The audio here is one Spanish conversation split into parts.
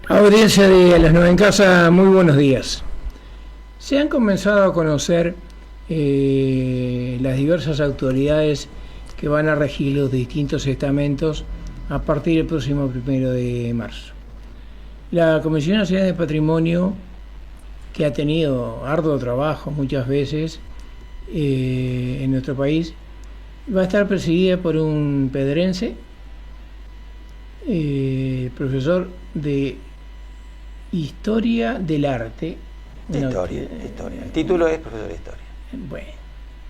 Audiencia de A las 9 en Casa, muy buenos días. Se han comenzado a conocer las diversas autoridades que van a regir los distintos estamentos a partir del próximo 1 de marzo. La Comisión Nacional de Patrimonio, que ha tenido arduo trabajo muchas veces en nuestro país, va a estar presidida por un pedrense, profesor de Historia del Arte. Historia. El título es profesor de Historia. Bueno,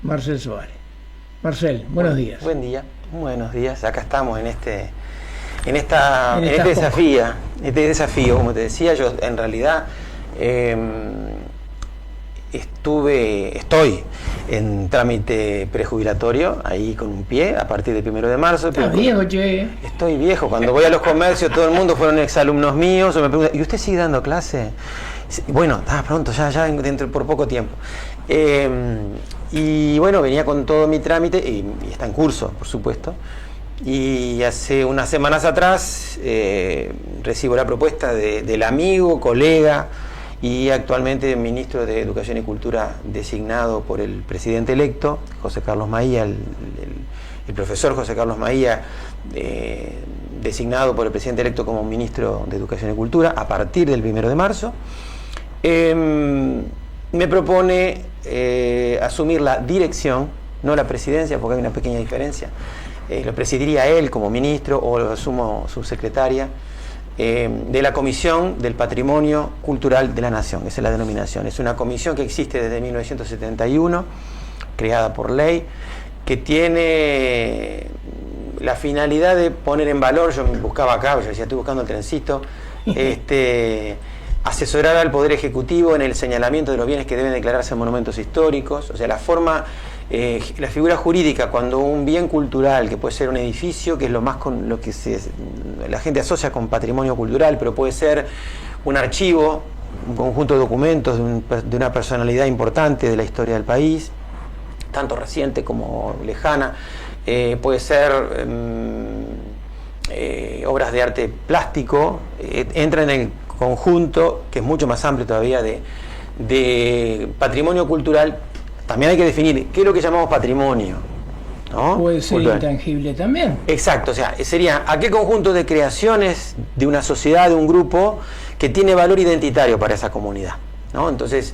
Marcel Suárez. Marcel, buenos días. Buen día, buenos días. Acá estamos en este desafío, como te decía, yo en realidad estoy en trámite prejubilatorio, ahí con un pie, a partir del 1 de marzo. ¿Estás viejo, che? Estoy viejo. Cuando voy a los comercios, todo el mundo fueron exalumnos míos, o me preguntan, ¿y usted sigue dando clase? Bueno, pronto, ya dentro por poco tiempo. Y bueno, venía con todo mi trámite, y está en curso, por supuesto. Y hace unas semanas atrás recibo la propuesta del amigo, colega y actualmente ministro de Educación y Cultura designado por el presidente electo, José Carlos Maía, el profesor José Carlos Maía, designado por el presidente electo como ministro de Educación y Cultura a partir del 1 de marzo. Me propone asumir la dirección, no la presidencia, porque hay una pequeña diferencia. Lo presidiría él como ministro o lo asumo subsecretaria de la Comisión del Patrimonio Cultural de la Nación. Esa es la denominación. Es una comisión que existe desde 1971, creada por ley, que tiene la finalidad de poner en valor, yo me buscaba acá, yo decía, estoy buscando el trencito, asesorar al Poder Ejecutivo en el señalamiento de los bienes que deben declararse monumentos históricos, o sea, la figura jurídica, cuando un bien cultural, que puede ser un edificio, que es lo más con lo que la gente asocia con patrimonio cultural, pero puede ser un archivo, un conjunto de documentos de una personalidad importante de la historia del país, tanto reciente como lejana, puede ser obras de arte plástico, entra en el conjunto, que es mucho más amplio todavía, de patrimonio cultural. También hay que definir qué es lo que llamamos patrimonio, ¿no? Puede ser cultural. Intangible también. Exacto, o sea, sería a qué conjunto de creaciones de una sociedad, de un grupo, que tiene valor identitario para esa comunidad, ¿no? Entonces,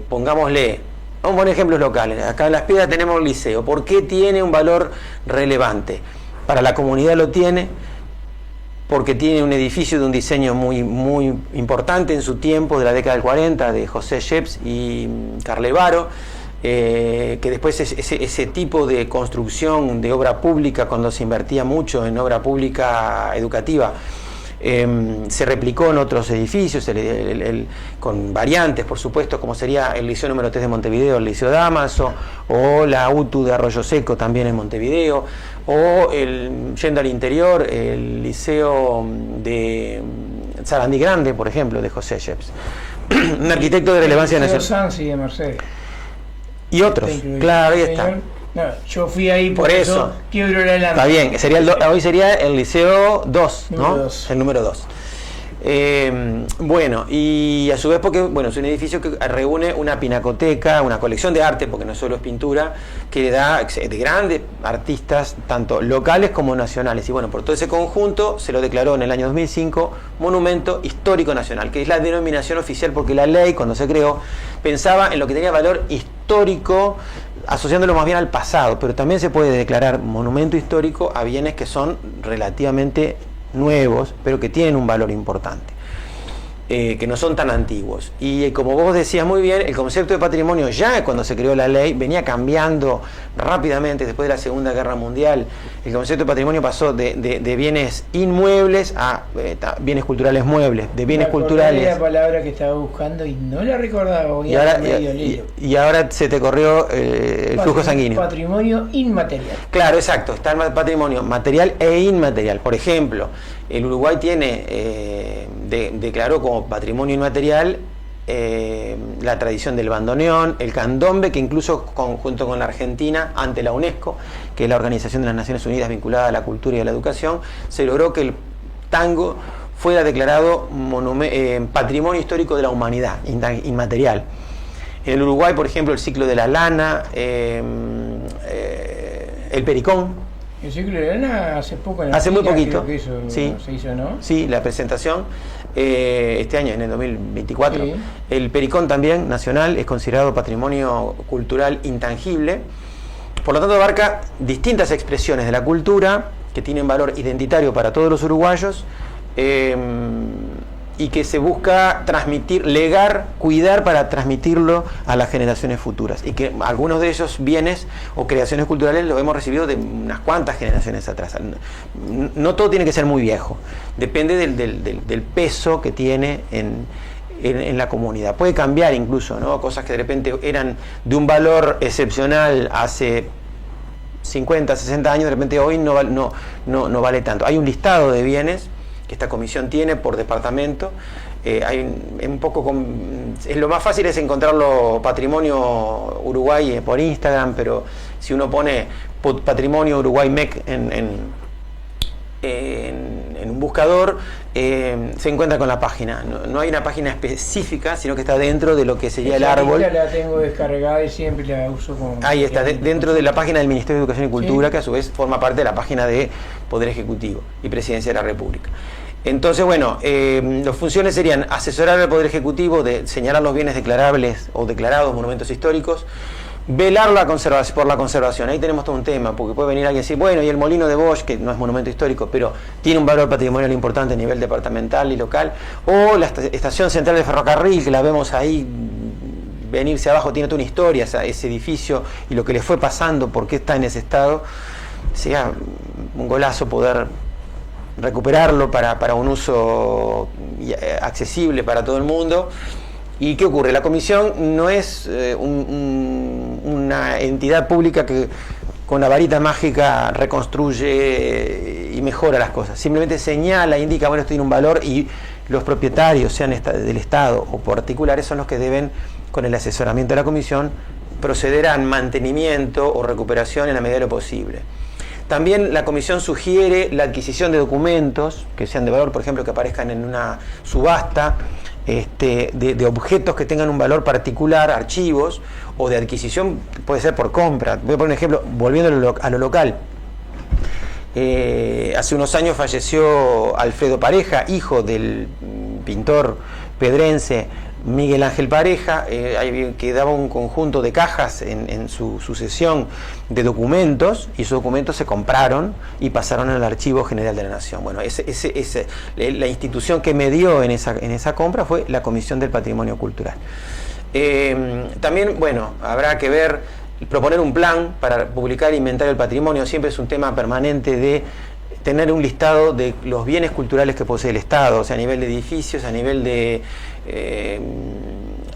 pongámosle, vamos a poner ejemplos locales. Acá en Las Piedras tenemos el liceo. ¿Por qué tiene un valor relevante? Para la comunidad lo tiene, porque tiene un edificio de un diseño muy, muy importante en su tiempo, de la década del 40, de José Sheps y Carlevaro, que después ese tipo de construcción de obra pública, cuando se invertía mucho en obra pública educativa, se replicó en otros edificios, con variantes, por supuesto, como sería el Liceo número 3 de Montevideo, el Liceo Dámaso, o la UTU de Arroyo Seco, también en Montevideo, o yendo al interior, el Liceo de Sarandí Grande, por ejemplo, de José Sheps, un arquitecto de relevancia nacional. Sansi de Mercedes. Y otros, claro, ahí está. No, yo fui ahí por eso. Quiebro la lámpara. Está bien, hoy sería el Liceo 2, ¿no? 2. El número 2. Bueno, y a su vez porque es un edificio que reúne una pinacoteca, una colección de arte, porque no solo es pintura, que da de grandes artistas, tanto locales como nacionales. Y bueno, por todo ese conjunto se lo declaró en el año 2005 Monumento Histórico Nacional, que es la denominación oficial, porque la ley, cuando se creó, pensaba en lo que tenía valor histórico, asociándolo más bien al pasado, pero también se puede declarar monumento histórico a bienes que son relativamente nuevos, pero que tienen un valor importante, que no son tan antiguos. Y como vos decías muy bien, el concepto de patrimonio, ya cuando se creó la ley, venía cambiando rápidamente. Después de la Segunda Guerra Mundial, el concepto de patrimonio pasó de bienes inmuebles a bienes culturales muebles, de bienes culturales. La palabra que estaba buscando y no la recordaba. Y ahora se te corrió el flujo sanguíneo. Patrimonio inmaterial. Claro, exacto. Está el patrimonio material e inmaterial. Por ejemplo, el Uruguay tiene declaró como patrimonio inmaterial la tradición del bandoneón, el candombe, que incluso junto con la Argentina, ante la UNESCO, que es la Organización de las Naciones Unidas vinculada a la cultura y a la educación, se logró que el tango fuera declarado Patrimonio Histórico de la Humanidad, inmaterial. En el Uruguay, por ejemplo, el ciclo de la lana, el pericón. El ciclo de la lana hace poco. Hace muy poquito. Creo que eso sí. Se hizo, ¿no? Sí, la presentación. Este año, en el 2024. Sí. El pericón también, nacional, es considerado patrimonio cultural intangible. Por lo tanto, abarca distintas expresiones de la cultura que tienen valor identitario para todos los uruguayos y que se busca transmitir, legar, cuidar para transmitirlo a las generaciones futuras. Y que algunos de esos bienes o creaciones culturales los hemos recibido de unas cuantas generaciones atrás. No todo tiene que ser muy viejo, depende del peso que tiene en la comunidad. Puede cambiar incluso, ¿no? Cosas que de repente eran de un valor excepcional hace 50, 60 años, de repente hoy no vale tanto. Hay un listado de bienes que esta comisión tiene por departamento. Lo más fácil es encontrarlo Patrimonio Uruguay por Instagram, pero si uno pone Patrimonio Uruguay MEC en un buscador, se encuentra con la página. No hay una página específica, sino que está dentro de lo que sería el árbol. La tengo descargada y siempre la uso como... Ahí está, dentro de la página del Ministerio de Educación y Cultura, sí, que a su vez forma parte de la página de Poder Ejecutivo y Presidencia de la República. Entonces, bueno, las funciones serían asesorar al Poder Ejecutivo de señalar los bienes declarables o declarados monumentos históricos, velar por la conservación. Ahí tenemos todo un tema, porque puede venir alguien y decir, bueno, y el Molino de Bosch, que no es monumento histórico, pero tiene un valor patrimonial importante a nivel departamental y local, o la estación central de ferrocarril, que la vemos ahí venirse abajo, tiene toda una historia, ese edificio y lo que le fue pasando, por qué está en ese estado. Sería un golazo poder recuperarlo para un uso accesible para todo el mundo. ¿Y qué ocurre? La comisión no es una entidad pública que con la varita mágica reconstruye y mejora las cosas. Simplemente señala, indica, bueno, esto tiene un valor, y los propietarios, sean del Estado o particulares, son los que deben, con el asesoramiento de la comisión, proceder al mantenimiento o recuperación en la medida de lo posible. También la comisión sugiere la adquisición de documentos que sean de valor, por ejemplo, que aparezcan en una subasta, de objetos que tengan un valor particular, archivos, o de adquisición, puede ser por compra. Voy a poner un ejemplo, volviendo a lo local. Hace unos años falleció Alfredo Pareja, hijo del pintor pedrense Miguel Ángel Pareja, quedaba un conjunto de cajas en su sucesión de documentos, y esos documentos se compraron y pasaron al Archivo General de la Nación. Bueno, la institución que medió en esa compra fue la Comisión del Patrimonio Cultural. También, bueno, habrá que proponer un plan para publicar e inventar el patrimonio. Siempre es un tema permanente de tener un listado de los bienes culturales que posee el Estado, o sea, a nivel de edificios, a nivel de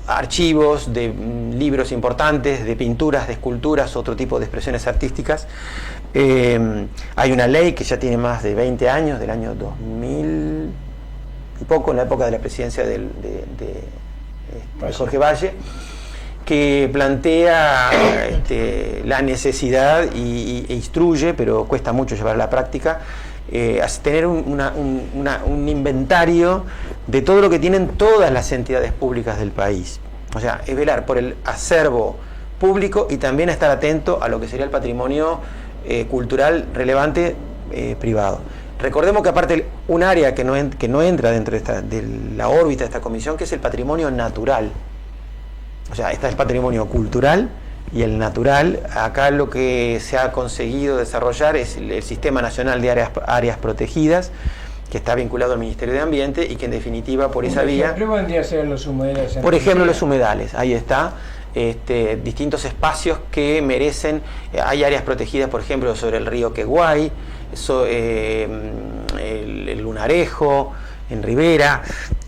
archivos, de libros importantes, de pinturas, de esculturas, otro tipo de expresiones artísticas. Hay una ley que ya tiene más de 20 años, del año 2000 y poco, en la época de la presidencia de Jorge Valle, que plantea la necesidad e instruye, pero cuesta mucho llevar a la práctica, tener un inventario de todo lo que tienen todas las entidades públicas del país. O sea, es velar por el acervo público y también estar atento a lo que sería el patrimonio cultural relevante privado. Recordemos que aparte un área que no entra dentro de la órbita de esta comisión, que es el patrimonio natural. O sea, está el patrimonio cultural y el natural. Acá lo que se ha conseguido desarrollar es el Sistema Nacional de Áreas Protegidas, que está vinculado al Ministerio de Ambiente y que en definitiva por esa vía... vendría a ser los humedales. Por ejemplo, los humedales, ahí está. Distintos espacios que merecen... hay áreas protegidas, por ejemplo, sobre el río Queguay, el Lunarejo, en Rivera,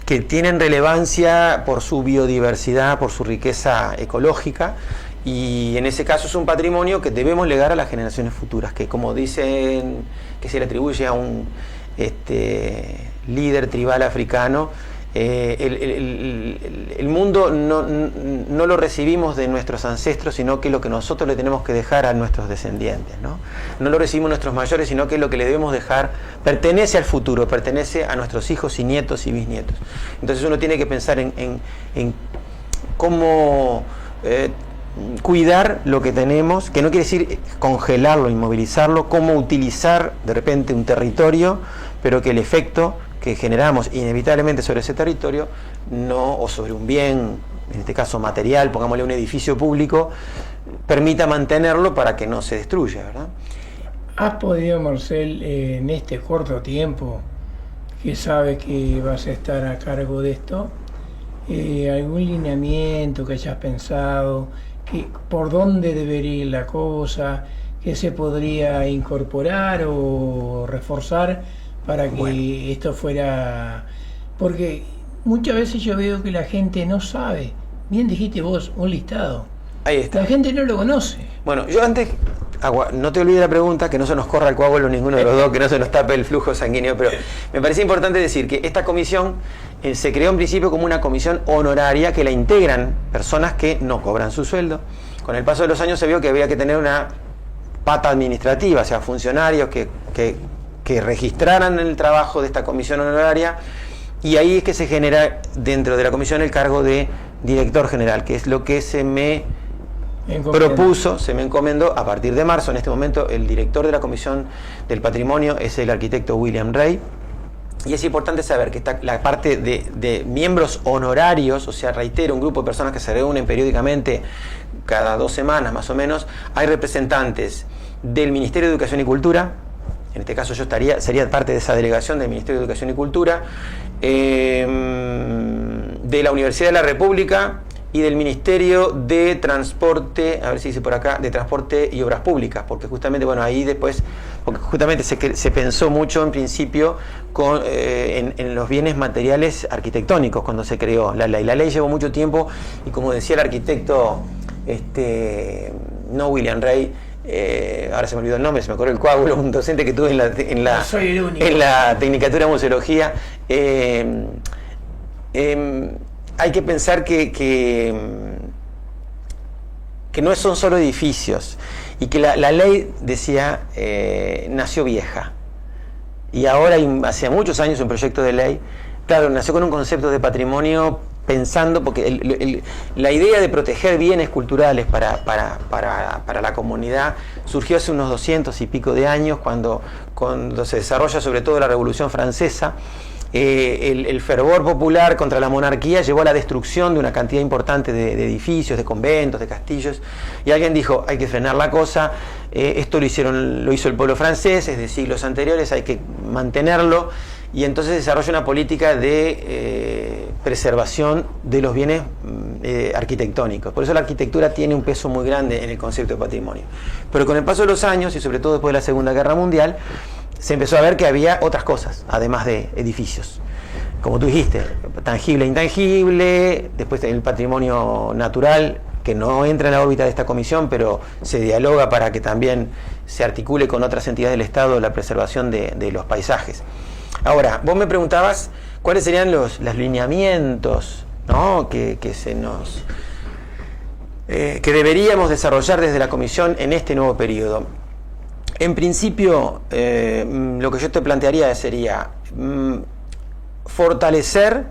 que tienen relevancia por su biodiversidad, por su riqueza ecológica, y en ese caso es un patrimonio que debemos legar a las generaciones futuras, que como dicen, que se le atribuye a un líder tribal africano, El mundo no lo recibimos de nuestros ancestros, sino que es lo que nosotros le tenemos que dejar a nuestros descendientes, ¿no? No lo recibimos nuestros mayores, sino que es lo que le debemos dejar, pertenece al futuro, pertenece a nuestros hijos y nietos y bisnietos. Entonces uno tiene que pensar en cómo cuidar lo que tenemos, que no quiere decir congelarlo, inmovilizarlo, cómo utilizar de repente un territorio, pero que el efecto que generamos inevitablemente sobre ese territorio, o sobre un bien, en este caso material, pongámosle un edificio público, permita mantenerlo para que no se destruya, ¿verdad? ¿Has podido, Marcel, en este corto tiempo que sabes que vas a estar a cargo de esto, algún lineamiento que hayas pensado, por dónde debería ir la cosa, qué se podría incorporar o reforzar para que esto fuera... Porque muchas veces yo veo que la gente no sabe, bien dijiste vos, un listado. Ahí está. La gente no lo conoce. Bueno, yo antes, no te olvides la pregunta, que no se nos corra el coágulo ninguno de los dos, que no se nos tape el flujo sanguíneo, pero me parece importante decir que esta comisión se creó en principio como una comisión honoraria que la integran personas que no cobran su sueldo. Con el paso de los años se vio que había que tener una pata administrativa, o sea, funcionarios que registraran el trabajo de esta comisión honoraria, y ahí es que se genera dentro de la comisión el cargo de director general, que es lo que se me propuso, se me encomendó a partir de marzo. En este momento el director de la Comisión del Patrimonio es el arquitecto William Rey, y es importante saber que está la parte de miembros honorarios, o sea, reitero, un grupo de personas que se reúnen periódicamente cada 2 semanas más o menos. Hay representantes del Ministerio de Educación y Cultura, en este caso yo sería parte de esa delegación del Ministerio de Educación y Cultura, de la Universidad de la República y del Ministerio de Transporte, a ver si dice por acá, de Transporte y Obras Públicas, porque justamente, bueno, ahí después, porque justamente se pensó mucho en principio en los bienes materiales arquitectónicos cuando se creó la ley. La ley llevó mucho tiempo y, como decía el arquitecto, no William Rey, ahora se me olvidó el nombre, se me corrió el coágulo, un docente que tuve en la Tecnicatura de Museología. Hay que pensar que no son solo edificios, y que la ley, decía, nació vieja, y ahora hace muchos años un proyecto de ley, claro, nació con un concepto de patrimonio pensando, porque la idea de proteger bienes culturales para la comunidad surgió hace unos 200 y pico de años, cuando se desarrolla sobre todo la Revolución Francesa. El fervor popular contra la monarquía llevó a la destrucción de una cantidad importante de edificios, de conventos, de castillos, y alguien dijo, hay que frenar la cosa. Esto lo hizo el pueblo francés, es de siglos anteriores, hay que mantenerlo, y entonces desarrolla una política de preservación de los bienes arquitectónicos. Por eso la arquitectura tiene un peso muy grande en el concepto de patrimonio. Pero con el paso de los años, y sobre todo después de la Segunda Guerra Mundial, se empezó a ver que había otras cosas, además de edificios. Como tú dijiste, tangible e intangible, después el patrimonio natural, que no entra en la órbita de esta comisión, pero se dialoga para que también se articule con otras entidades del Estado la preservación de los paisajes. Ahora, vos me preguntabas cuáles serían los lineamientos, ¿no?, que deberíamos desarrollar desde la comisión en este nuevo periodo. En principio, lo que yo te plantearía sería fortalecer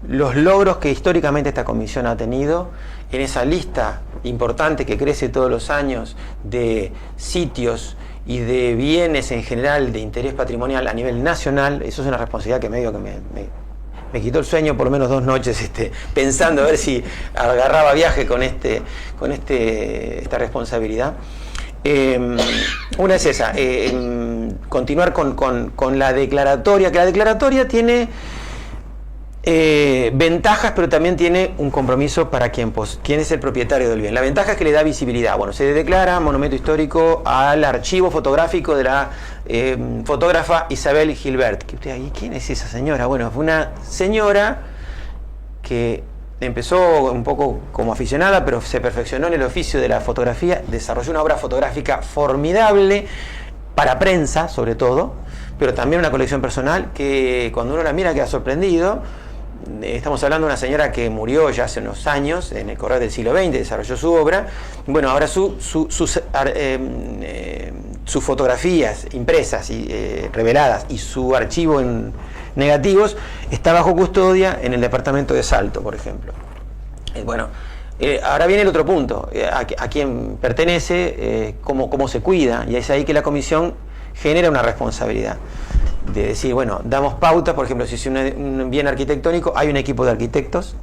los logros que históricamente esta comisión ha tenido en esa lista importante que crece todos los años de sitios y de bienes en general de interés patrimonial a nivel nacional. Eso es una responsabilidad que medio que me quitó el sueño por lo menos 2 noches pensando a ver si agarraba viaje con esta responsabilidad. Una es esa, continuar con la declaratoria, que la declaratoria tiene ventajas, pero también tiene un compromiso para quien es el propietario del bien. La ventaja es que le da visibilidad. Bueno, se declara monumento histórico al archivo fotográfico de la fotógrafa Isabel Gilbert. ¿Quién es esa señora? Bueno, fue una señora que empezó un poco como aficionada, pero se perfeccionó en el oficio de la fotografía, desarrolló una obra fotográfica formidable para prensa, sobre todo, pero también una colección personal que cuando uno la mira queda sorprendido. estamos hablando de una señora que murió ya hace unos años, en el correr del siglo XX, desarrolló su obra. Bueno, ahora sus fotografías impresas y reveladas y su archivo en negativos está bajo custodia en el departamento de Salto, por ejemplo. Bueno, ahora viene el otro punto, a quién pertenece, cómo se cuida, y es ahí que la comisión genera una responsabilidad de decir, bueno, damos pautas. Por ejemplo, si es un bien arquitectónico, hay un equipo de arquitectos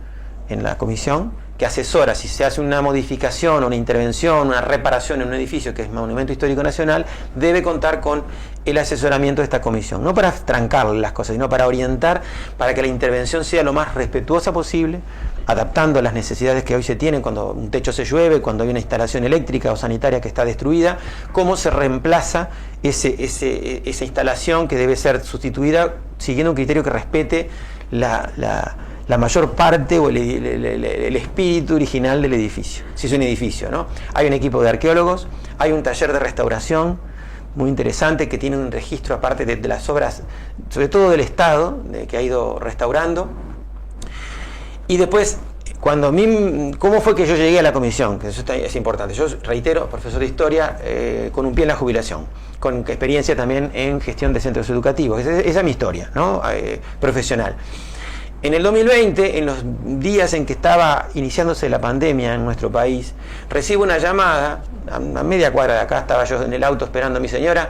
en la comisión que asesora si se hace una modificación, una intervención, una reparación en un edificio que es Monumento Histórico Nacional, debe contar con el asesoramiento de esta comisión, no para trancarle las cosas, sino para orientar, para que la intervención sea lo más respetuosa posible, adaptando las necesidades que hoy se tienen cuando un techo se llueve, cuando hay una instalación eléctrica o sanitaria que está destruida, cómo se reemplaza esa instalación que debe ser sustituida siguiendo un criterio que respete la mayor parte o el espíritu original del edificio, si es un edificio, ¿no? Hay un equipo de arqueólogos, hay un taller de restauración muy interesante que tiene un registro aparte de las obras, sobre todo del Estado, que ha ido restaurando. Y después, ¿cómo fue que yo llegué a la comisión? Que eso es importante. Yo, reitero, profesor de historia con un pie en la jubilación, con experiencia también en gestión de centros educativos. Esa es mi historia, ¿no? Profesional. En el 2020, en los días en que estaba iniciándose la pandemia en nuestro país, recibo una llamada, a media cuadra de acá, estaba yo en el auto esperando a mi señora,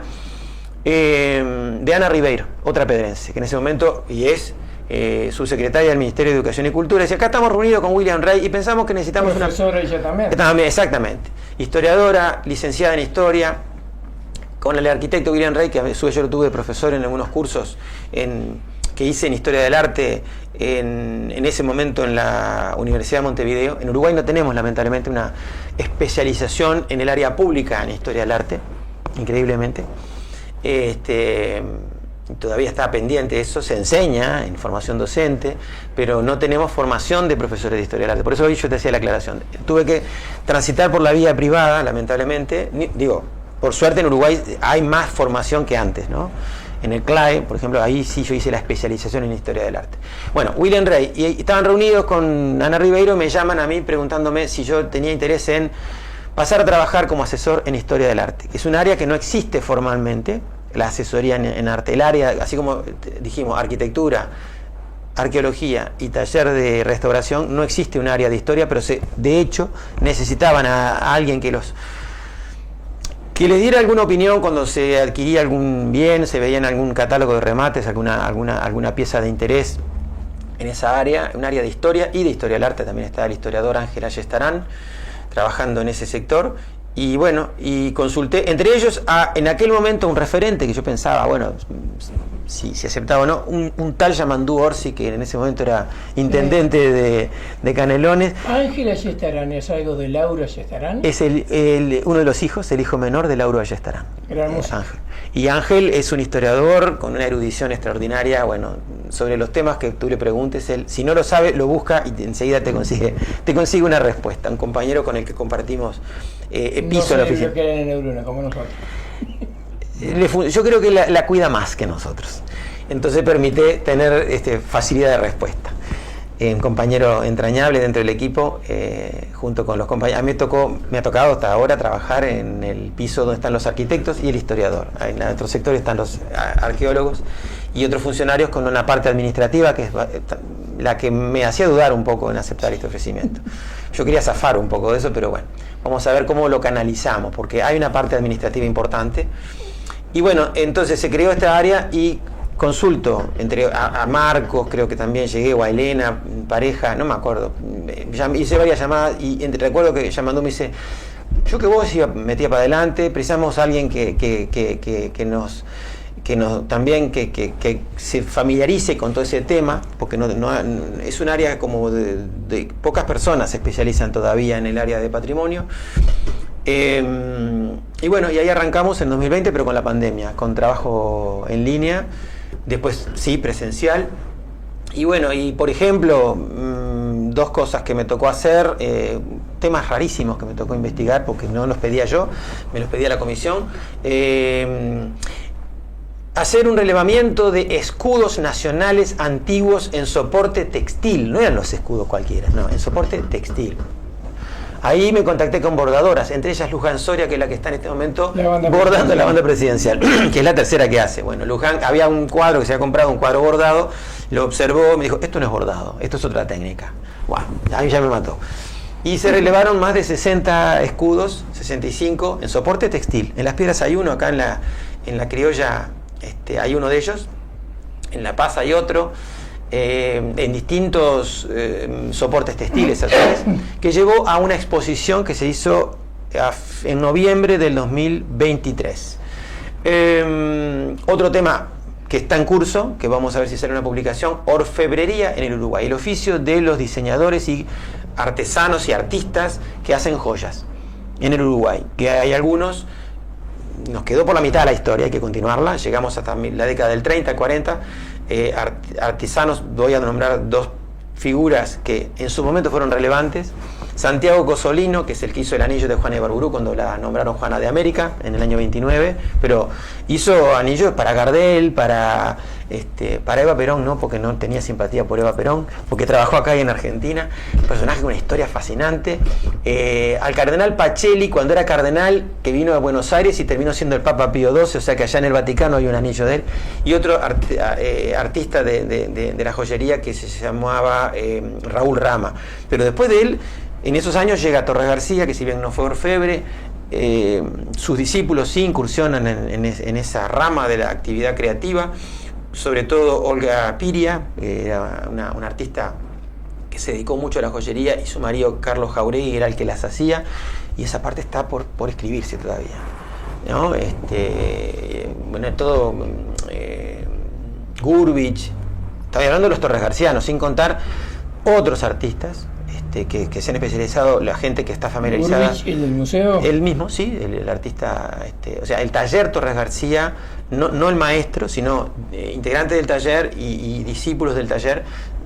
de Ana Ribeiro, otra pedrense, que en ese momento, y es subsecretaria del Ministerio de Educación y Cultura, dice, acá estamos reunidos con William Rey y pensamos que necesitamos una... Profesora ella también. También, exactamente. Historiadora, licenciada en Historia, con el arquitecto William Rey, que a su vez yo lo tuve de profesor en algunos cursos que hice en Historia del Arte en ese momento en la Universidad de Montevideo. En Uruguay no tenemos lamentablemente una especialización en el área pública en Historia del Arte, increíblemente. Todavía está pendiente eso, se enseña en formación docente, pero no tenemos formación de profesores de Historia del Arte. Por eso hoy yo te hacía la aclaración. Tuve que transitar por la vía privada, lamentablemente. Digo, por suerte en Uruguay hay más formación que antes, ¿no? En el CLAE, por ejemplo, ahí sí yo hice la especialización en Historia del Arte. Bueno, William Rey, y estaban reunidos con Ana Ribeiro, me llaman a mí preguntándome si yo tenía interés en pasar a trabajar como asesor en Historia del Arte, que es un área que no existe formalmente, la asesoría en arte. El área, así como dijimos, arquitectura, arqueología y taller de restauración, no existe un área de historia, pero de hecho necesitaban a alguien que les diera alguna opinión cuando se adquiría algún bien, se veía en algún catálogo de remates, alguna pieza de interés en esa área, un área de historia y de historia del arte. También está el historiador Ángel Ayestarán trabajando en ese sector. Y bueno, y consulté, entre ellos, en aquel momento un referente que yo pensaba, bueno, si aceptaba o no, un tal Yamandú Orsi, que en ese momento era intendente de Canelones. ¿Ángel Ayestarán es algo de Lauro Ayestarán? Es uno de los hijos, el hijo menor de Lauro Ayestarán. Ángel. Y Ángel es un historiador con una erudición extraordinaria, bueno, sobre los temas que tú le preguntes, él, si no lo sabe, lo busca y enseguida te consigue una respuesta. Un compañero con el que compartimos piso en la oficina. En neurona, como nosotros. Yo creo que la cuida más que nosotros. Entonces permite tener facilidad de respuesta. Un compañero entrañable dentro del equipo, junto con los compañeros. A mí me ha tocado hasta ahora trabajar en el piso donde están los arquitectos y el historiador. En otro sector están los arqueólogos y otros funcionarios con una parte administrativa que es la que me hacía dudar un poco en aceptar este ofrecimiento. Yo quería zafar un poco de eso, pero bueno, vamos a ver cómo lo canalizamos, porque hay una parte administrativa importante. Y bueno, entonces se creó esta área y consulto a Marcos, creo que también llegué, o a Elena, pareja, no me acuerdo. Hice varias llamadas y recuerdo que llamando me dice, yo que vos metía para adelante, precisamos a alguien que se familiarice con todo ese tema, porque no es un área como de pocas personas se especializan todavía en el área de patrimonio. Y bueno, y ahí arrancamos en 2020, pero con la pandemia, con trabajo en línea, después sí, presencial. Y bueno, y por ejemplo, dos cosas que me tocó hacer, temas rarísimos que me tocó investigar, porque no los pedía yo, me los pedía la comisión. hacer un relevamiento de escudos nacionales antiguos en soporte textil. No eran los escudos cualquiera, no, en soporte textil. Ahí me contacté con bordadoras, entre ellas Luján Soria, que es la que está en este momento bordando la banda presidencial, que es la tercera que hace. Bueno, Luján, había un cuadro que se había comprado, un cuadro bordado, lo observó, me dijo, esto no es bordado, esto es otra técnica. Wow, ahí ya me mató. Y se relevaron más de 60 escudos, 65, en soporte textil. En Las Piedras hay uno, acá en la Criolla hay uno de ellos, en La Paz hay otro, en distintos soportes textiles, que llevó a una exposición que se hizo en noviembre del 2023. Otro tema que está en curso, que vamos a ver si sale una publicación, orfebrería en el Uruguay, el oficio de los diseñadores y artesanos y artistas que hacen joyas en el Uruguay, que hay algunos, nos quedó por la mitad de la historia, hay que continuarla, llegamos hasta la década del 30, 40, artesanos, voy a nombrar dos figuras que en su momento fueron relevantes. Santiago Cosolino, que es el que hizo el anillo de Juana de Barburú cuando la nombraron Juana de América en el año 29, pero hizo anillos para Gardel, para Eva Perón, no porque no tenía simpatía por Eva Perón, porque trabajó acá y en Argentina, un personaje con una historia fascinante. Al cardenal Pacelli, cuando era cardenal, que vino de Buenos Aires y terminó siendo el Papa Pío XII, o sea que allá en el Vaticano hay un anillo de él, y otro artista de la joyería que se llamaba Raúl Rama, pero después de él, en esos años llega Torres García, que si bien no fue orfebre, sus discípulos sí incursionan en esa rama de la actividad creativa, sobre todo Olga Piria, era una artista que se dedicó mucho a la joyería, y su marido Carlos Jauregui era el que las hacía, y esa parte está por escribirse todavía, ¿no? Bueno, todo Gurvich, estaba hablando de los Torres Garcianos, sin contar otros artistas que se han especializado, la gente que está familiarizada. Gurvich, ¿el del museo? El mismo, sí, el artista, o sea, el taller Torres García, no el maestro, sino integrantes del taller y discípulos del taller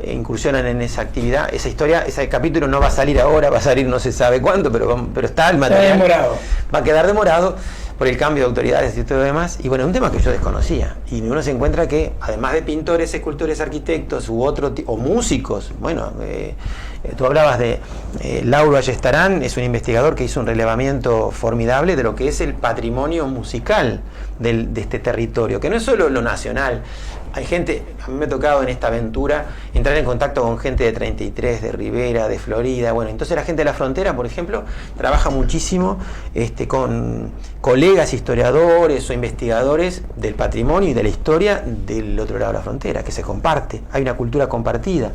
incursionan en esa actividad. Esa historia, ese capítulo no va a salir ahora, va a salir no se sabe cuándo, pero está el material. Está demorado. Va a quedar demorado por el cambio de autoridades y todo lo demás. Y bueno, es un tema que yo desconocía. Y uno se encuentra que, además de pintores, escultores, arquitectos o músicos, bueno, tú hablabas de Lauro Ayestarán, es un investigador que hizo un relevamiento formidable de lo que es el patrimonio musical de este territorio, que no es solo lo nacional. Hay gente, a mí me ha tocado en esta aventura entrar en contacto con gente de 33, de Rivera, de Florida. Bueno, entonces la gente de la frontera, por ejemplo, trabaja muchísimo con colegas historiadores o investigadores del patrimonio y de la historia del otro lado de la frontera, que se comparte, hay una cultura compartida.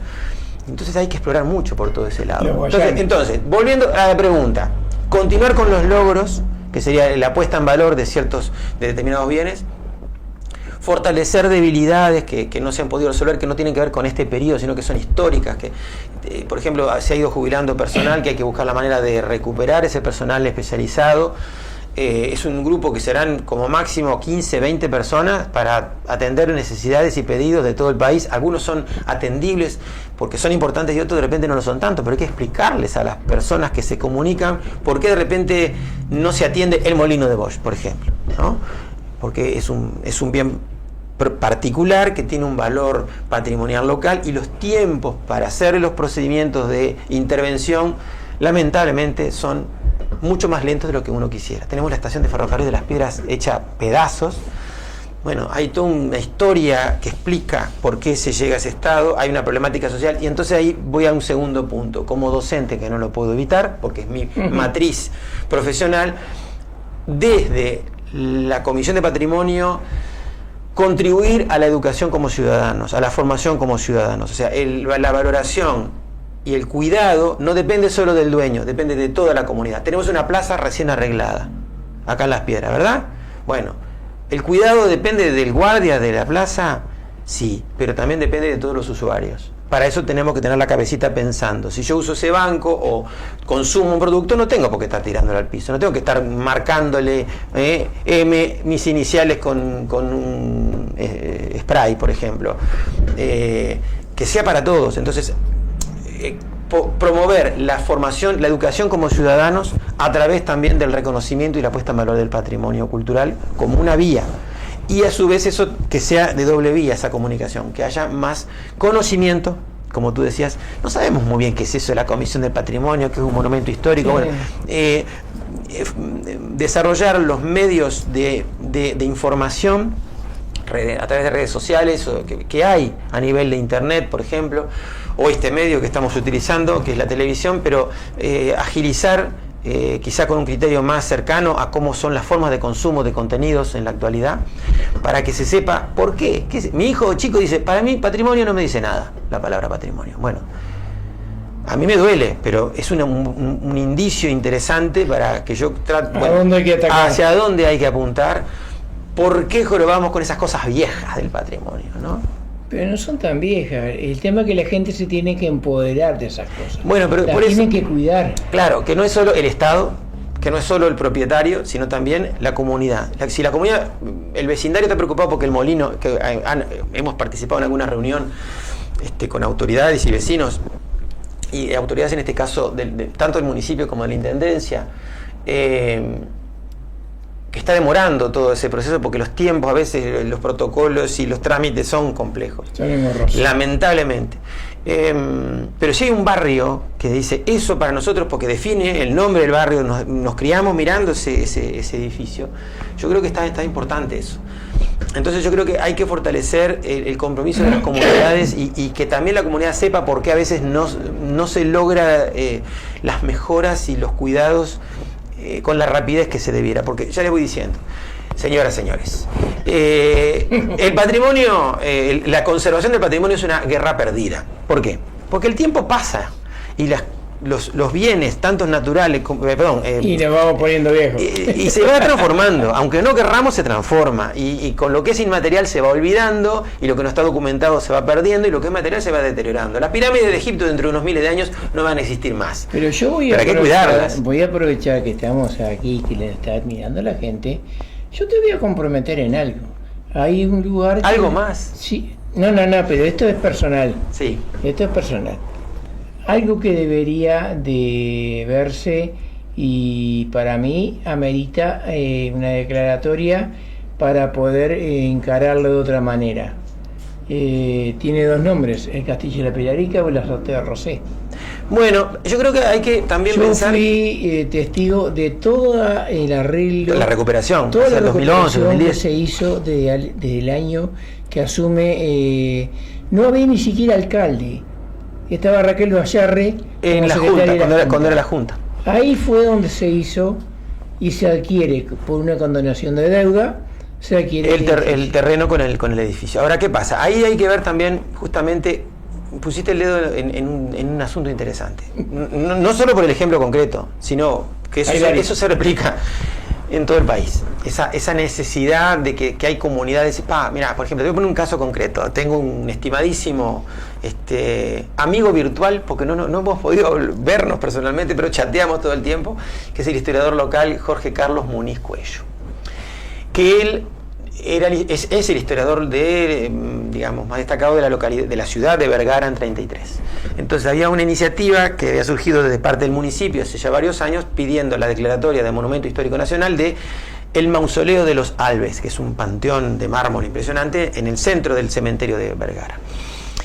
Entonces hay que explorar mucho por todo ese lado. Entonces, volviendo a la pregunta, continuar con los logros, que sería la puesta en valor de determinados bienes, fortalecer debilidades que no se han podido resolver, que no tienen que ver con este periodo, sino que son históricas, que por ejemplo se ha ido jubilando personal, que hay que buscar la manera de recuperar ese personal especializado. Es un grupo que serán como máximo 15, 20 personas para atender necesidades y pedidos de todo el país. Algunos son atendibles porque son importantes y otros de repente no lo son tanto, pero hay que explicarles a las personas que se comunican por qué de repente no se atiende el molino de Bosch, por ejemplo, ¿no? Porque es un bien particular que tiene un valor patrimonial local, y los tiempos para hacer los procedimientos de intervención lamentablemente son mucho más lentos de lo que uno quisiera. Tenemos la estación de ferrocarril de Las Piedras hecha pedazos. Bueno, hay toda una historia que explica por qué se llega a ese estado, hay una problemática social, y entonces ahí voy a un segundo punto. Como docente, que no lo puedo evitar porque es mi matriz profesional, desde la Comisión de Patrimonio, contribuir a la educación como ciudadanos, a la formación como ciudadanos. O sea, la valoración y el cuidado no depende solo del dueño, depende de toda la comunidad. Tenemos una plaza recién arreglada, acá en Las Piedras, ¿verdad? Bueno, ¿el cuidado depende del guardia de la plaza? Sí, pero también depende de todos los usuarios. Para eso tenemos que tener la cabecita pensando. Si yo uso ese banco o consumo un producto, no tengo por qué estar tirándolo al piso, no tengo que estar marcándole mis iniciales con un spray, por ejemplo. Que sea para todos. Entonces, promover la formación, la educación como ciudadanos a través también del reconocimiento y la puesta en valor del patrimonio cultural como una vía. y a su vez eso que sea de doble vía esa comunicación, que haya más conocimiento. Como tú decías, no sabemos muy bien qué es eso de la Comisión del Patrimonio, que es un monumento histórico. Bueno, desarrollar los medios de información a través de redes sociales que hay a nivel de internet, por ejemplo, o este medio que estamos utilizando, que es la televisión, pero agilizar quizá con un criterio más cercano a cómo son las formas de consumo de contenidos en la actualidad, para que se sepa por qué. Mi hijo chico dice, para mí patrimonio no me dice nada, la palabra patrimonio. Bueno, a mí me duele, pero es un indicio interesante para que yo trate, hacia dónde hay que apuntar, por qué jorobamos con esas cosas viejas del patrimonio, ¿no? Pero no son tan viejas. El tema es que la gente se tiene que empoderar de esas cosas. Bueno, pero las por eso tienen que cuidar. Claro, que no es solo el Estado, que no es solo el propietario, sino también la comunidad. Si la comunidad, el vecindario está preocupado porque el molino, que hemos participado en alguna reunión con autoridades y vecinos, y autoridades en este caso, tanto del municipio como de la intendencia, que está demorando todo ese proceso porque los tiempos, a veces los protocolos y los trámites son complejos. Son engorrosos. Lamentablemente. Pero si hay un barrio que dice eso para nosotros, porque define el nombre del barrio, nos criamos mirando ese edificio, yo creo que está importante eso. Entonces yo creo que hay que fortalecer el compromiso de las comunidades y que también la comunidad sepa por qué a veces no se logra las mejoras y los cuidados con la rapidez que se debiera, porque ya les voy diciendo, señoras, señores, el patrimonio, la conservación del patrimonio es una guerra perdida. ¿Por qué? Porque el tiempo pasa y los bienes, tanto naturales, y nos vamos poniendo viejos. Y se va transformando, aunque no querramos se transforma, y con lo que es inmaterial se va olvidando, y lo que no está documentado se va perdiendo, y lo que es material se va deteriorando. Las pirámides de Egipto dentro de unos miles de años no van a existir más. Pero yo voy a aprovechar que estamos aquí, que le está admirando la gente. Yo te voy a comprometer en algo. Hay un lugar... ¿Algo más? Sí. No, pero esto es personal. Sí. Esto es personal. Algo que debería de verse y para mí amerita una declaratoria para poder encararlo de otra manera. Tiene dos nombres, el Castillo de la Pilarica o el Azote de Rosé. Bueno, yo creo que hay que también pensar... Yo fui testigo de todo el arreglo... La recuperación, toda la 2011, 2010. Que se hizo desde el año que asume... no había ni siquiera alcalde. Estaba Raquel Vallarre en la Junta, cuando era la Junta. Ahí fue donde se hizo y se adquiere por una condonación de deuda, se adquiere el terreno con el edificio. Ahora, ¿qué pasa? Ahí hay que ver también, justamente, pusiste el dedo en un asunto interesante. No solo por el ejemplo concreto, sino que eso se replica en todo el país. Esa necesidad de que hay comunidades. Mira, por ejemplo, te voy a poner un caso concreto. Tengo un estimadísimo amigo virtual, porque no hemos podido vernos personalmente, pero chateamos todo el tiempo, que es el historiador local Jorge Carlos Muniz Cuello. Que él es el historiador digamos, más destacado de la localidad, de la ciudad de Vergara en 33. Entonces había una iniciativa que había surgido desde parte del municipio hace ya varios años pidiendo la declaratoria de Monumento Histórico Nacional de el Mausoleo de los Albes, que es un panteón de mármol impresionante en el centro del cementerio de Vergara.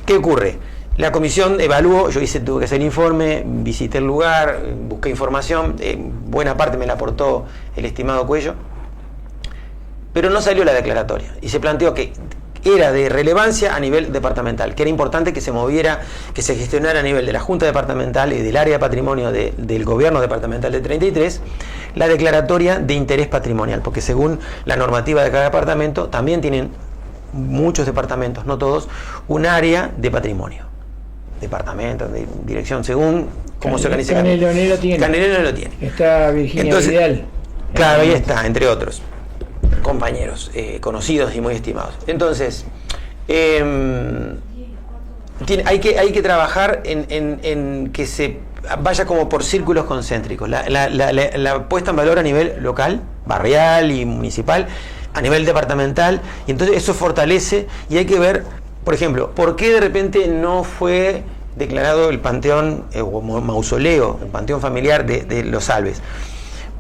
¿Qué ocurre? La comisión evaluó, tuve que hacer el informe, visité el lugar, busqué información, buena parte me la aportó el estimado Cuello, pero no salió la declaratoria y se planteó que era de relevancia a nivel departamental, que era importante que se moviera, que se gestionara a nivel de la Junta Departamental y del área de patrimonio del gobierno departamental de 33, la declaratoria de interés patrimonial, porque según la normativa de cada departamento, también tienen muchos departamentos, no todos, un área de patrimonio. Departamento, de dirección, según cómo se organiza. Canelones lo tiene. Canelones lo tiene. Está Virginia Vidal. Claro, ahí está, entre otros compañeros conocidos y muy estimados. Entonces, hay que trabajar en que se vaya como por círculos concéntricos. La puesta en valor a nivel local, barrial y municipal, a nivel departamental, y entonces eso fortalece, y hay que ver, por ejemplo, por qué de repente no fue declarado el panteón o mausoleo, el panteón familiar de los Albes.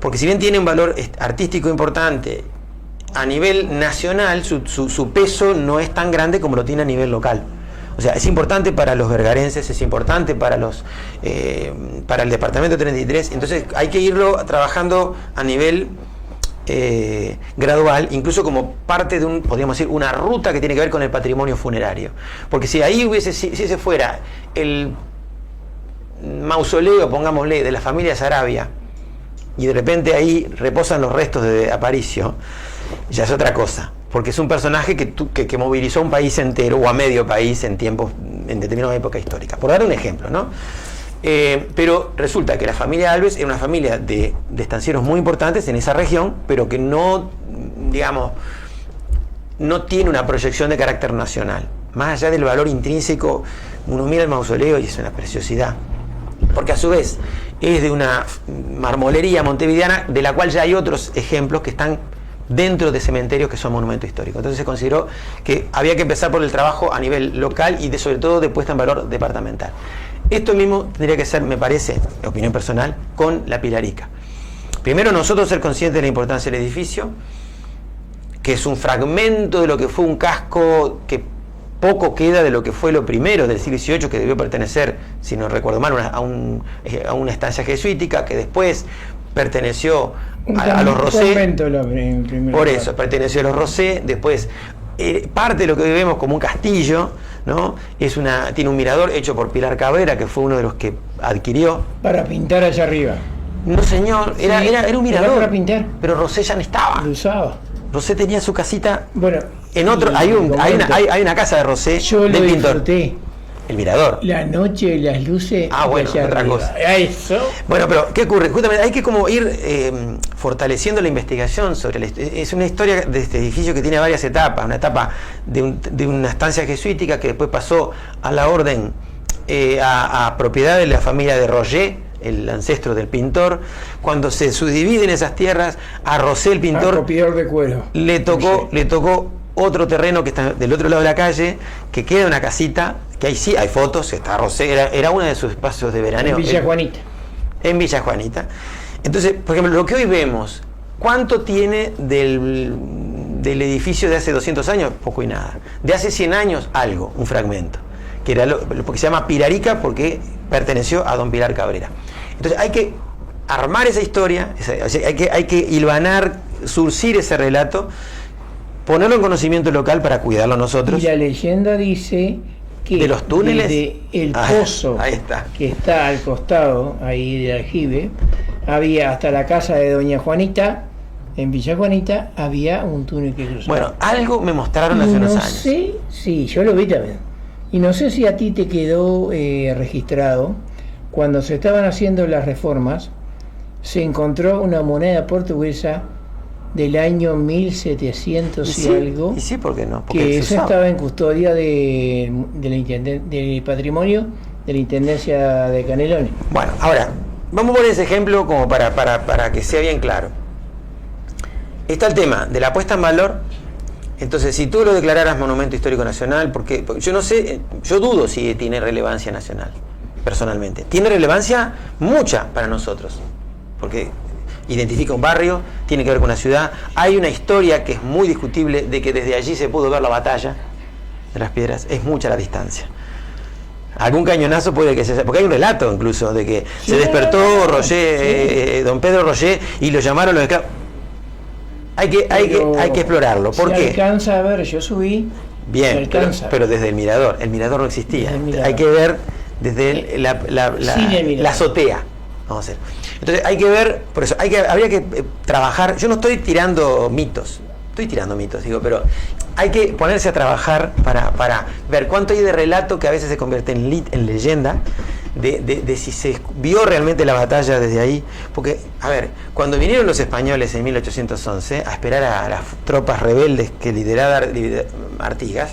Porque si bien tiene un valor artístico importante a nivel nacional su peso no es tan grande como lo tiene a nivel local. O sea, es importante para los vergarenses, es importante para el departamento 33, entonces hay que irlo trabajando a nivel gradual, incluso como parte de podríamos decir, una ruta que tiene que ver con el patrimonio funerario. Porque si ahí si ese fuera el mausoleo, pongámosle, de la familia Sarabia, y de repente ahí reposan los restos de Aparicio, ya es otra cosa. Porque es un personaje que movilizó a un país entero, o a medio país, en determinada época histórica. Por dar un ejemplo, ¿no? Pero resulta que la familia Alves era una familia de estancieros muy importantes en esa región, pero que no, digamos, no tiene una proyección de carácter nacional. Más allá del valor intrínseco, uno mira el mausoleo y es una preciosidad. Porque a su vez es de una marmolería montevideana, de la cual ya hay otros ejemplos que están dentro de cementerios que son monumentos históricos. Entonces se consideró que había que empezar por el trabajo a nivel local y sobre todo de puesta en valor departamental. Esto mismo tendría que ser, me parece, opinión personal, con la Pilarica. Primero, nosotros ser conscientes de la importancia del edificio, que es un fragmento de lo que fue un casco, que poco queda de lo que fue lo primero del siglo XVIII, que debió pertenecer, si no recuerdo mal, a una estancia jesuítica, que después perteneció a los Rosé. Por eso, perteneció a los Rosé. Después, parte de lo que hoy vemos como un castillo, ¿no? Tiene un mirador hecho por Pilar Cabrera, que fue uno de los que adquirió. Para pintar allá arriba. No, señor, era un mirador. Era para pintar. Pero Rosé ya no estaba. Lo usaba. Rosé tenía su casita. Bueno, en otro, hay una casa de Rosé, yo del pintor. Disfruté. El mirador. La noche, las luces. Bueno, otra arriba. cosa. Eso. Bueno, pero ¿qué ocurre? Justamente hay que como ir fortaleciendo la investigación sobre es una historia de este edificio que tiene varias etapas. Una etapa de una estancia jesuítica que después pasó a la orden, a propiedad de la familia de Roger, el ancestro del pintor. Cuando se subdividen esas tierras, a Rosé, el pintor, copiador de cuero, le tocó otro terreno que está del otro lado de la calle, que queda una casita, que ahí sí hay fotos, está Rosé, era uno de sus espacios de veraneo. En Villa Juanita. En Villa Juanita. Entonces, por ejemplo, lo que hoy vemos, ¿cuánto tiene del edificio de hace 200 años? Poco y nada. De hace 100 años, algo, un fragmento, que era porque se llama Pilarica, porque perteneció a don Pilar Cabrera. Entonces hay que armar esa historia, hay que hilvanar, surcir ese relato, ponerlo en conocimiento local para cuidarlo nosotros. Y la leyenda dice que de los túneles, el pozo ahí está, que está al costado ahí del aljibe, había hasta la casa de doña Juanita, en Villa Juanita, había un túnel que cruzaba. Bueno, algo me mostraron hace unos años. Sé, sí, yo lo vi también. Y no sé si a ti te quedó registrado, cuando se estaban haciendo las reformas, se encontró una moneda portuguesa del año 1700 y algo. Y sí, ¿por qué no? Porque que eso estaba en custodia del patrimonio de la Intendencia de Canelones. Bueno, ahora, vamos a poner ese ejemplo como para que sea bien claro. Está el tema de la puesta en valor. Entonces, si tú lo declararas Monumento Histórico Nacional, porque yo no sé, yo dudo si tiene relevancia nacional, personalmente. Tiene relevancia mucha para nosotros, porque identifica un barrio, tiene que ver con una ciudad. Hay una historia que es muy discutible de que desde allí se pudo ver la batalla de las piedras. Es mucha la distancia. Algún cañonazo puede que sea, porque hay un relato incluso de que se despertó Roger, don Pedro Roger, y lo llamaron los esclavos. Hay que explorarlo. ¿Por qué? Alcanza a ver, yo subí. Bien, pero desde el mirador. El mirador no existía. Hay que ver desde la azotea. Vamos a hacer. Entonces hay que ver, por eso habría que trabajar. Yo no estoy tirando mitos, digo, pero hay que ponerse a trabajar para ver cuánto hay de relato que a veces se convierte en leyenda, de si se vio realmente la batalla desde ahí. Porque, a ver, cuando vinieron los españoles en 1811 a esperar a las tropas rebeldes que lideraba Artigas,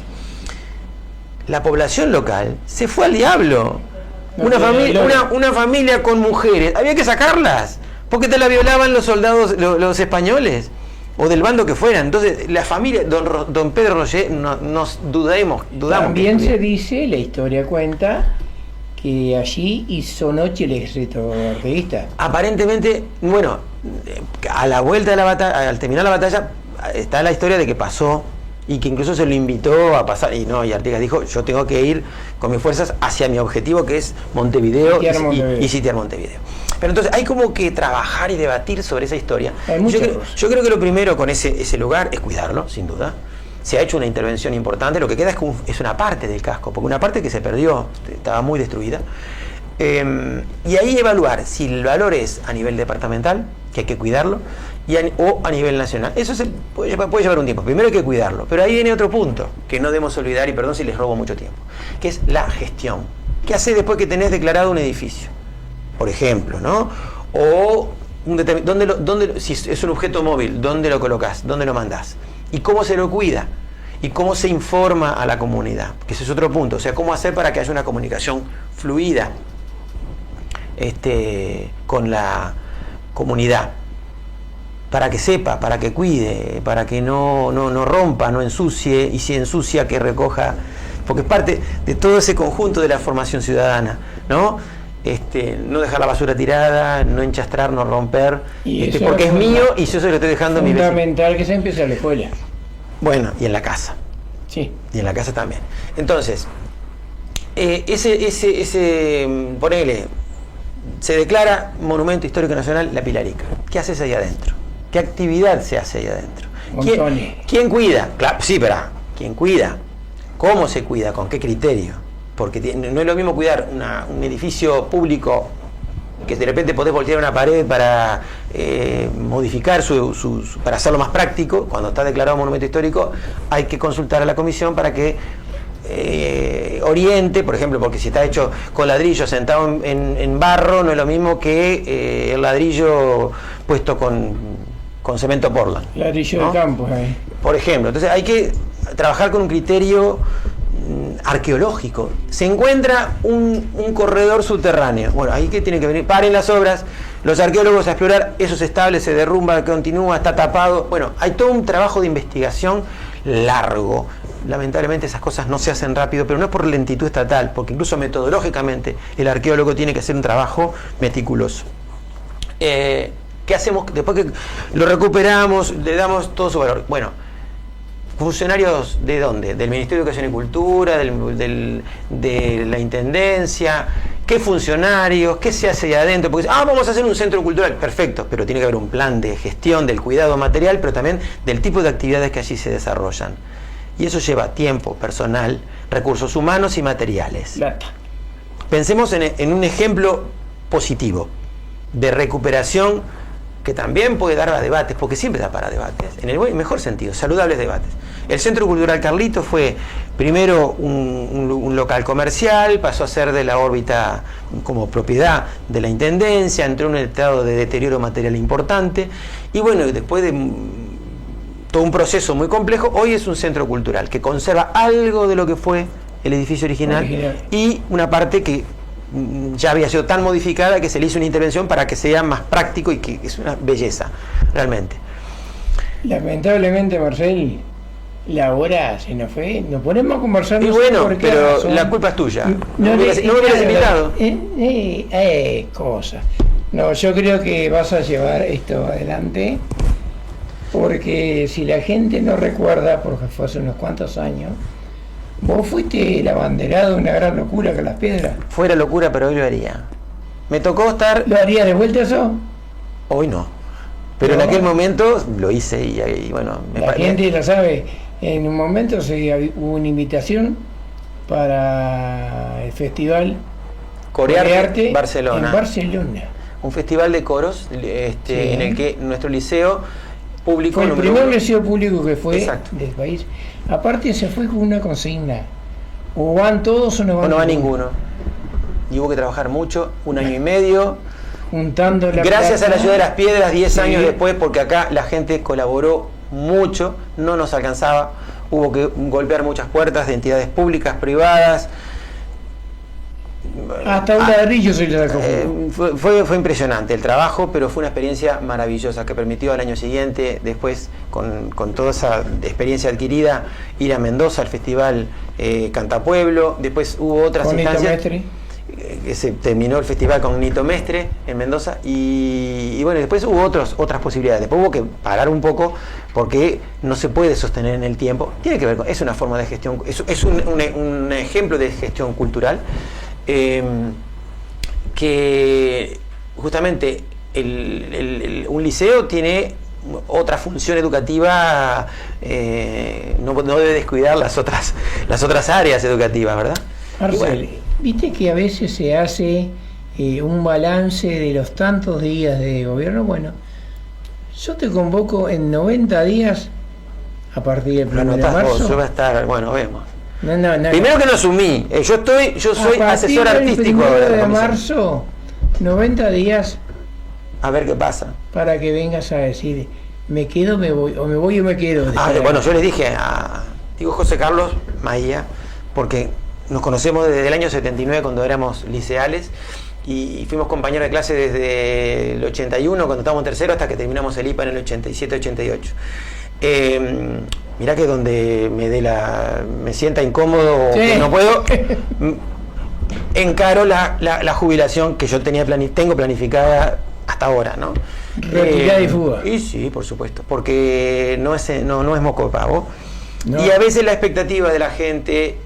la población local se fue al diablo. Una familia con mujeres, había que sacarlas, porque te la violaban los soldados, los españoles, o del bando que fueran. Entonces, la familia, don Pedro Roger, dudamos. También se dice, la historia cuenta, que allí hizo noche el ejército artiguista. Aparentemente, bueno, a la vuelta de la batalla, al terminar la batalla, está la historia de que pasó y que incluso se lo invitó a pasar, y Artigas dijo, yo tengo que ir con mis fuerzas hacia mi objetivo, que es Montevideo y sitiar Montevideo. Pero entonces hay como que trabajar y debatir sobre esa historia. Yo creo que lo primero con ese lugar es cuidarlo, sin duda. Se ha hecho una intervención importante, lo que queda es una parte del casco, porque una parte que se perdió, estaba muy destruida. Y ahí evaluar si el valor es a nivel departamental, que hay que cuidarlo, o a nivel nacional. Eso puede llevar un tiempo. Primero hay que cuidarlo, pero ahí viene otro punto que no debemos olvidar, y perdón si les robo mucho tiempo, que es la gestión. ¿Qué haces después que tenés declarado un edificio? Por ejemplo, ¿no? O si es un objeto móvil, ¿dónde lo colocás? ¿Dónde lo mandás? ¿Y cómo se lo cuida? ¿Y cómo se informa a la comunidad? Que ese es otro punto. O sea, ¿cómo hacer para que haya una comunicación fluida con la comunidad? Para que sepa, para que cuide, para que no rompa, no ensucie, y si ensucia, que recoja, porque es parte de todo ese conjunto de la formación ciudadana, ¿no? No dejar la basura tirada, no enchastrar, no romper, porque es mío y yo se lo estoy dejando a mi vecino. Fundamental que se empiece en la escuela. Bueno, y en la casa. Sí. Y en la casa también. Entonces, ponele, se declara Monumento Histórico Nacional La Pilarica. ¿Qué haces ahí adentro? ¿Qué actividad se hace ahí adentro? ¿Quién cuida? Claro, sí, pero ¿quién cuida? ¿Cómo se cuida? ¿Con qué criterio? Porque no es lo mismo cuidar un edificio público que de repente podés voltear una pared para modificar para hacerlo más práctico. Cuando está declarado monumento histórico hay que consultar a la comisión para que oriente, por ejemplo, porque si está hecho con ladrillo sentado en barro, no es lo mismo que el ladrillo puesto con cemento Portland, ladrillo, ¿no? De campo, por ejemplo. Entonces hay que trabajar con un criterio arqueológico. Se encuentra un corredor subterráneo. Bueno, ahí que tiene que venir, paren las obras, los arqueólogos a explorar, eso se establece, se derrumba, continúa, está tapado. Bueno, hay todo un trabajo de investigación largo. Lamentablemente esas cosas no se hacen rápido, pero no es por lentitud estatal, porque incluso metodológicamente el arqueólogo tiene que hacer un trabajo meticuloso. ¿Qué hacemos después que lo recuperamos, le damos todo su valor? Bueno, ¿funcionarios de dónde? Del Ministerio de Educación y Cultura, de la Intendencia. ¿Qué funcionarios? ¿Qué se hace ahí adentro? Porque vamos a hacer un centro cultural. Perfecto, pero tiene que haber un plan de gestión del cuidado material, pero también del tipo de actividades que allí se desarrollan. Y eso lleva tiempo, personal, recursos humanos y materiales. Plata. Pensemos en un ejemplo positivo de recuperación que también puede dar a debates, porque siempre da para debates, en el mejor sentido, saludables debates. El Centro Cultural Carlito fue primero un local comercial, pasó a ser de la órbita como propiedad de la Intendencia, entró en un estado de deterioro material importante, y bueno, después de todo un proceso muy complejo, hoy es un centro cultural que conserva algo de lo que fue el edificio original. Y una parte que ya había sido tan modificada que se le hizo una intervención para que sea más práctico y que es una belleza, realmente. Lamentablemente, Marcel, la hora se nos fue, nos ponemos a conversar. Y bueno, pero razón. La culpa es tuya. No me hubieras invitado. Cosas. No, yo creo que vas a llevar esto adelante, porque si la gente no recuerda, porque fue hace unos cuantos años, vos fuiste el abanderado de una gran locura con las piedras. Fuera locura, pero hoy lo haría. Me tocó estar... ¿Lo harías de vuelta eso? Hoy no. Pero en aquel momento lo hice y bueno... La gente lo sabe. En un momento hubo una invitación para el festival Corearte Barcelona. En Barcelona. Un festival de coros en el que nuestro liceo público... Fue el primer liceo público que fue Exacto. del país. Aparte se fue con una consigna: o van todos o no van, o no va ninguno. Y hubo que trabajar mucho, 1 año y medio, juntando la gracias plata, a la ayuda de las piedras, 10 años sí. Después, porque acá la gente colaboró mucho, no nos alcanzaba, hubo que golpear muchas puertas de entidades públicas, privadas. Hasta un ladrillo se le sacó. Fue impresionante el trabajo, pero fue una experiencia maravillosa que permitió al año siguiente, después con toda esa experiencia adquirida, ir a Mendoza al festival Cantapueblo. Después hubo otras instancias que se terminó el festival con Nito Mestre en Mendoza y bueno, después hubo otras posibilidades. Después hubo que parar un poco porque no se puede sostener en el tiempo. Tiene que ver con, es una forma de gestión, es un ejemplo de gestión cultural que justamente un liceo tiene otra función educativa, no debe descuidar las otras áreas educativas, ¿verdad? Marcel, bueno, viste que a veces se hace un balance de los tantos días de gobierno. Bueno, yo te convoco en 90 días a partir del 1 de marzo. Yo voy a estar, bueno, vemos. No. Primero que no asumí, yo soy asesor artístico ahora. de de marzo, 90 días. A ver qué pasa. Para que vengas a decir, me quedo, me voy, o me voy o me quedo. Bueno, yo le dije a José Carlos Maía, porque nos conocemos desde el año 79 cuando éramos liceales y fuimos compañeros de clase desde el 81 cuando estábamos en tercero hasta que terminamos el IPA en el 87-88. Mirá que donde me sienta incómodo o que no puedo, encaro la jubilación que yo tengo planificada hasta ahora, ¿no? Retirada y fuga. Y sí, por supuesto, porque no es moco de pavo. No. Y a veces la expectativa de la gente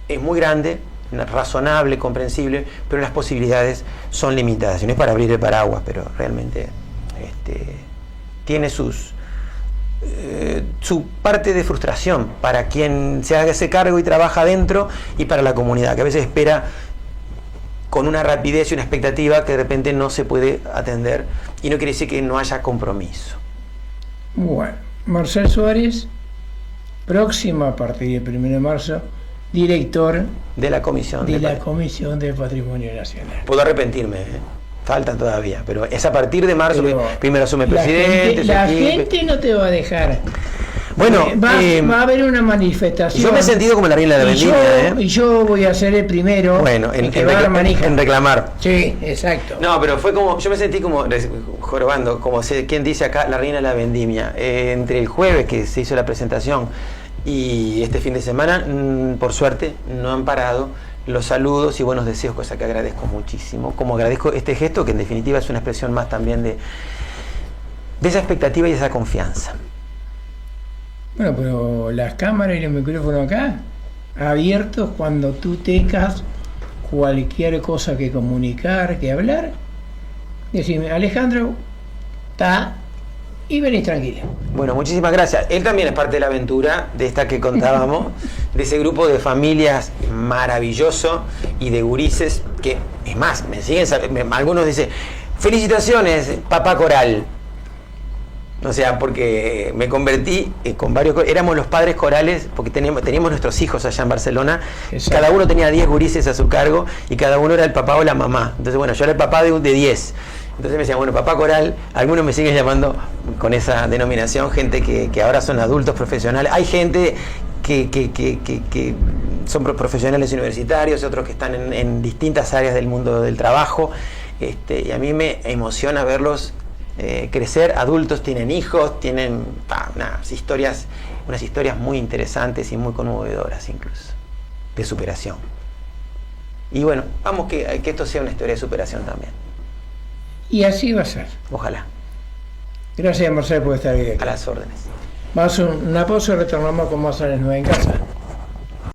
es muy grande, razonable, comprensible, pero las posibilidades son limitadas. Y no es para abrir el paraguas, pero realmente tiene su parte de frustración para quien se haga ese cargo y trabaja adentro y para la comunidad, que a veces espera con una rapidez y una expectativa que de repente no se puede atender y no quiere decir que no haya compromiso. Bueno, Marcel Suárez, próximo a partir del 1 de marzo, director de la Comisión del Patrimonio Nacional. Puedo arrepentirme, falta todavía, pero es a partir de marzo, pero primero asume el presidente. La gente no te va a dejar. Bueno, va a haber una manifestación. Yo me he sentido como la reina de la vendimia. Y yo voy a ser el primero en reclamar. Sí, exacto. No, pero fue como, yo me sentí como jorobando, como quien dice acá, la reina de la vendimia. Entre el jueves que se hizo la presentación y este fin de semana, por suerte, no han parado los saludos y buenos deseos, cosa que agradezco muchísimo. Como agradezco este gesto, que en definitiva es una expresión más también de esa expectativa y esa confianza. Bueno, pero las cámaras y los micrófonos acá, abiertos cuando tú tengas cualquier cosa que comunicar, que hablar, decime, Alejandro, está, y venís tranquilo. Bueno, muchísimas gracias. Él también es parte de la aventura, de esta que contábamos, de ese grupo de familias maravilloso y de gurises, que, es más, me siguen, algunos dicen, felicitaciones, papá coral. O sea, porque me convertí con varios, éramos los padres corales, porque teníamos nuestros hijos allá en Barcelona. Exacto. Cada uno tenía 10 gurises a su cargo y cada uno era el papá o la mamá. Entonces, bueno, yo era el papá de 10. Entonces me decían, bueno, papá coral, algunos me siguen llamando con esa denominación, gente que ahora son adultos profesionales. Hay gente que son profesionales universitarios, otros que están en distintas áreas del mundo del trabajo. Y a mí me emociona verlos crecer. Adultos, tienen hijos, tienen unas historias muy interesantes y muy conmovedoras incluso, de superación. Y bueno, vamos que esto sea una historia de superación también. Y así va a ser. Ojalá. Gracias, Marcel, por estar aquí. A las órdenes. Vamos a una pausa y retornamos con más a las 9 en casa.